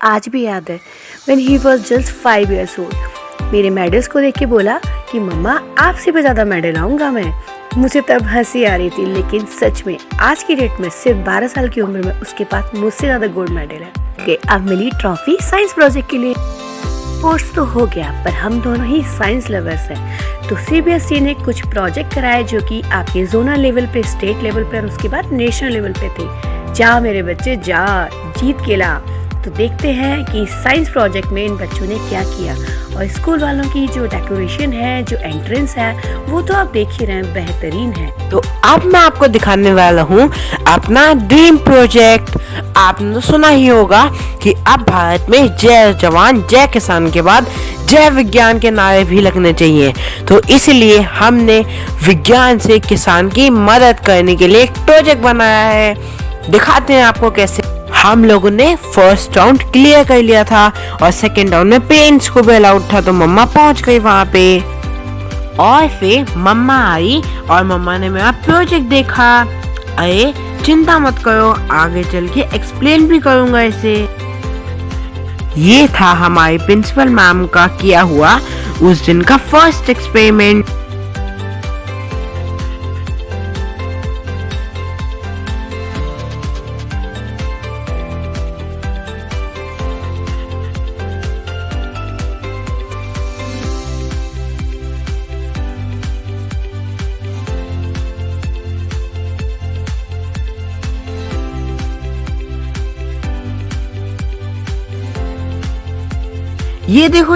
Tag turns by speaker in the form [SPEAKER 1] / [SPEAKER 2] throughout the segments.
[SPEAKER 1] आज भी याद है। When he was just 5 years old, मेरे मेडल्स को देख के बोला कि मम्मा आपसे भी ज़्यादा मेडल लाऊंगा मैं। मुझे तब हंसी आ रही थी, लेकिन सच में आज की डेट में सिर्फ 12 साल की उम्र में उसके पास मुझसे ज़्यादा गोल्ड मेडल है। अब मिली ट्रॉफी साइंस प्रोजेक्ट के लिए। स्पोर्ट्स तो हो गया, पर हम दोनों ही साइंस लवर्स हैं, तो सीबीएसई ने कुछ प्रोजेक्ट कराए जो कि आपके जोनल लेवल पे, स्टेट लेवल पे और उसके बाद नेशनल लेवल पे थे। जा मेरे बच्चे जा, जीत के ला। तो देखते हैं कि साइंस प्रोजेक्ट में इन बच्चों ने क्या किया। और स्कूल वालों की जो डेकोरेशन है, जो एंट्रेंस है, वो तो आप देख ही रहे हैं, बेहतरीन है।
[SPEAKER 2] तो अब मैं आपको दिखाने वाला हूँ अपना ड्रीम प्रोजेक्ट। आपने तो सुना ही होगा कि अब भारत में जय जवान जय किसान के बाद जय विज्ञान के नारे भी लगने चाहिए। तो इसलिए हमने विज्ञान से किसान की मदद करने के लिए एक प्रोजेक्ट बनाया है। दिखाते हैं आपको कैसे। हम लोगों ने फर्स्ट राउंड क्लियर कर लिया था और सेकेंड राउंड में पेरेंट्स को भी अलाउड था, तो मम्मा पहुंच गई वहां पे। और फिर मम्मा आई और मम्मा ने मेरा प्रोजेक्ट देखा। अरे चिंता मत करो, आगे चल के एक्सप्लेन भी करूंगा इसे। ये था हमारी प्रिंसिपल मैम का किया हुआ उस दिन का फर्स्ट एक्सपेरिमेंट।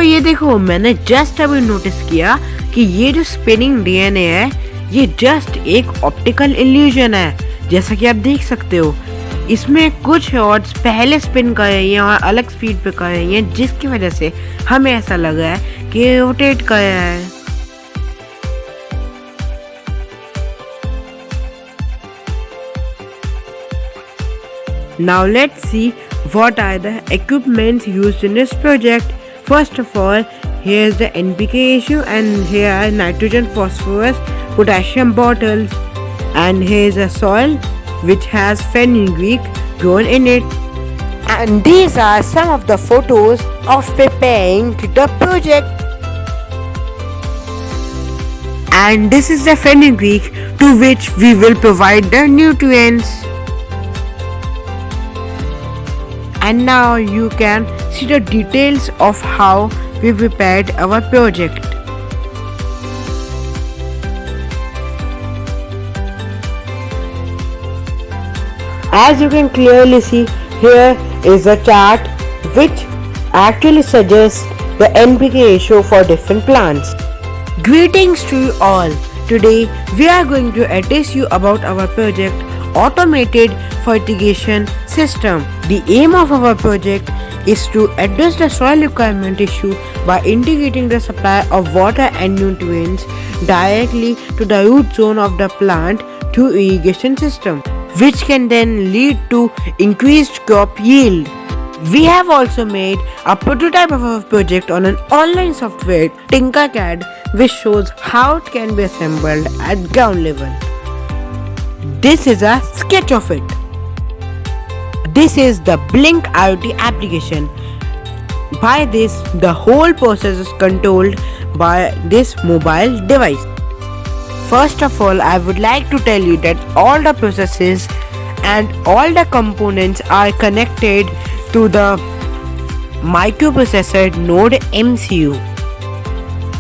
[SPEAKER 2] ये देखो, मैंने जस्ट अभी नोटिस किया कि ये जो स्पिनिंग डीएनए है, ये जस्ट एक ऑप्टिकल इल्यूजन है। जैसा कि आप देख सकते हो, इसमें कुछ रॉड्स पहले स्पिन कर रही हैं और अलग स्पीड पे कर रही हैं, जिसकी वजह से हमें ऐसा लग रहा है कि रोटेट कर रहा है। Now let's see what are the equipments used in this project. First of all, here is the NPK ratio, and here are nitrogen, phosphorus, potassium bottles, and here is a soil which has fenugreek grown in it. And these are some of the photos of preparing the project. And this is the fenugreek to which we will provide the nutrients. And now you can see the details of how we prepared our project. As you can clearly see, here is a chart which actually suggests the NPK ratio for different plants. Greetings to you all. Today we are going to address you about our project Automated Fertigation System. The aim of our project is to address the soil requirement issue by integrating the supply of water and nutrients directly to the root zone of the plant through irrigation system, which can then lead to increased crop yield. We have also made a prototype of our project on an online software, Tinkercad, which shows how it can be assembled at ground level. This is a sketch of it. This is the Blink IoT application. By this, the whole process is controlled by this mobile device. First of all, I would like to tell you that all the processes and all the components are connected to the microprocessor node MCU.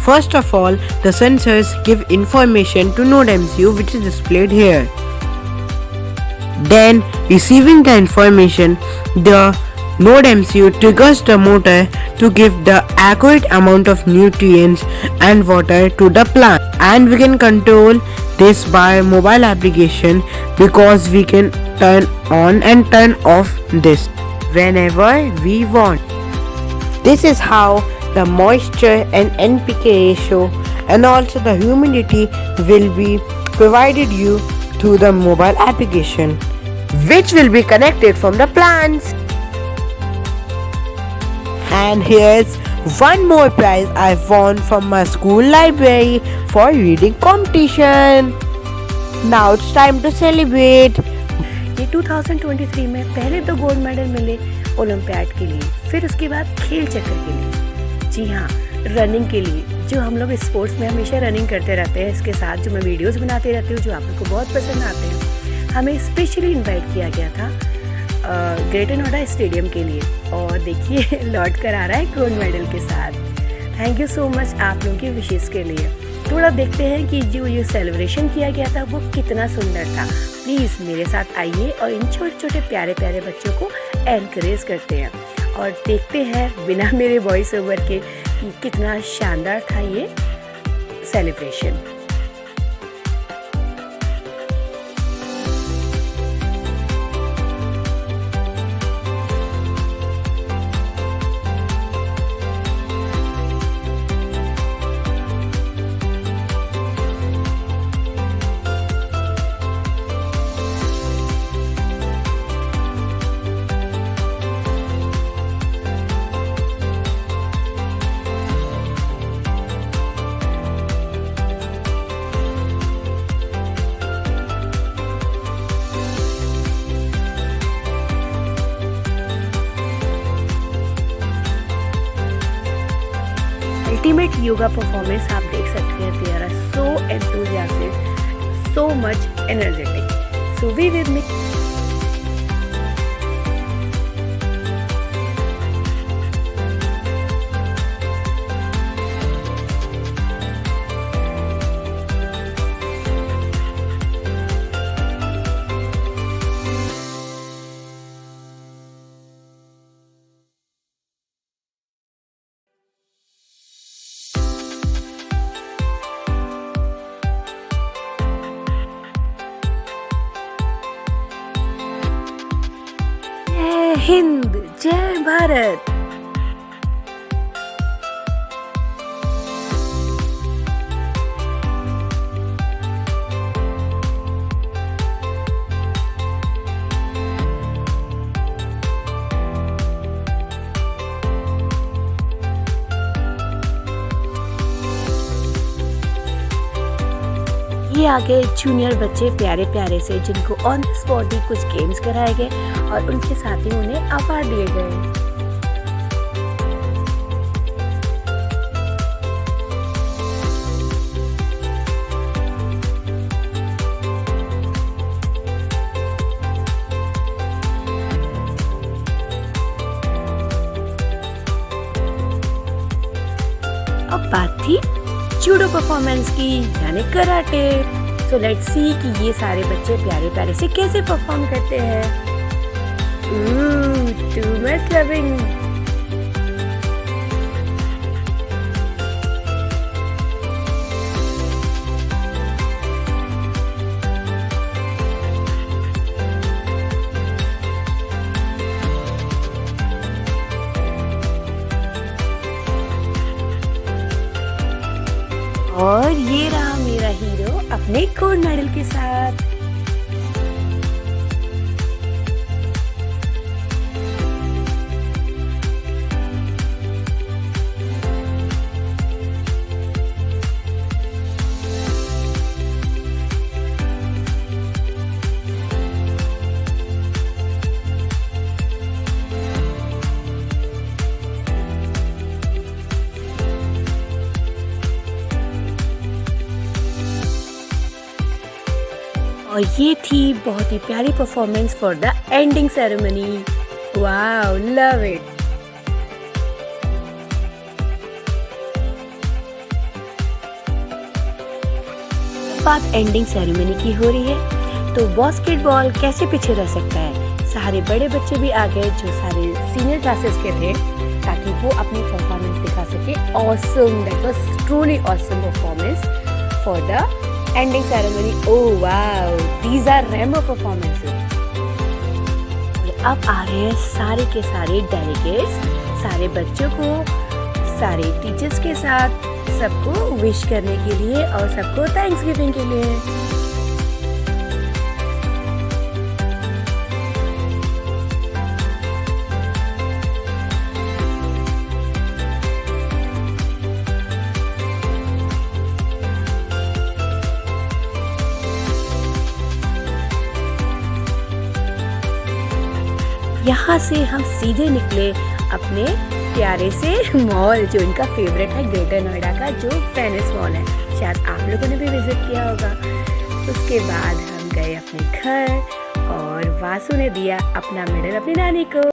[SPEAKER 2] First of all, the sensors give information to node MCU, which is displayed here. Then, receiving the information, the node MCU triggers the motor to give the accurate amount of nutrients and water to the plant. And we can control this by mobile application because we can turn on and turn off this whenever we want. This is how the moisture and NPK ratio and also the humidity will be provided you through the mobile application, which will be connected from the plants. And here's one more prize I won from my school library for reading competition. Now it's time to celebrate.
[SPEAKER 1] ये 2023 में पहले 2 gold medal मिले olympiad के लिए, फिर उसके बाद खेल चक्र के लिए, जी हाँ रनिंग के लिए, जो हम लोग स्पोर्ट्स में हमेशा रनिंग करते रहते हैं, इसके साथ जो मैं वीडियोस बनाते रहती हूँ जो आप लोग को बहुत पसंद आते हैं। हमें स्पेशली इनवाइट किया गया था ग्रेटर नोएडा स्टेडियम के लिए, और देखिए लौट कर आ रहा है गोल्ड मेडल के साथ। थैंक यू सो मच आप लोगों के विशेष के लिए। थोड़ा देखते हैं कि जो ये सेलिब्रेशन किया गया था वो कितना सुंदर था। प्लीज़ मेरे साथ आइए और इन छोटे छोटे प्यारे प्यारे बच्चों को एनकरेज करते हैं और देखते हैं बिना मेरे वॉइस ओवर के कि कितना शानदार था ये सेलिब्रेशन। अल्टीमेट योगा परफॉर्मेंस आप देख सकते हैं। They are so enthusiastic, so much energetic. So we with me. जय हिंद, जय भारत। ये आगे जूनियर बच्चे प्यारे प्यारे से जिनको ऑन द स्पॉट ही कुछ गेम्स कराए गए और उनके साथ ही उन्हें अवार्ड दिए गए। अब बात थी जूडो परफॉर्मेंस की, यानी कराटे। सो लेट्स सी कि ये सारे बच्चे प्यारे प्यारे से कैसे परफॉर्म करते हैं। Too much loving. और ये रहा मेरा हीरो अपने गोल्ड मेडल के साथ। और ये थी बहुत ही प्यारी performance for the ending ceremony. Wow, love it. बात एंडिंग सेरेमनी की हो रही है तो बास्केटबॉल कैसे पीछे रह सकता है। सारे बड़े बच्चे भी आ गए जो सारे सीनियर क्लासेस के थे ताकि वो अपनी परफॉर्मेंस दिखा सके। Awesome, that was truly awesome performance for the ending ceremony. Oh wow, these are rainbow performances. और अब आ रहे हैं सारे के सारे डेलीगेट्स, सारे बच्चों को, सारे टीचर्स के साथ सबको विश करने के लिए और सबको थैंक्स गिविंग के लिए। यहाँ वहाँ से हम सीधे निकले अपने प्यारे से मॉल, जो इनका फेवरेट है, ग्रेटर नोएडा का जो पेनिस मॉल है। शायद आप लोगों ने भी विजिट किया होगा। उसके बाद हम गए अपने घर और वासु ने दिया अपना मेडल अपनी नानी को।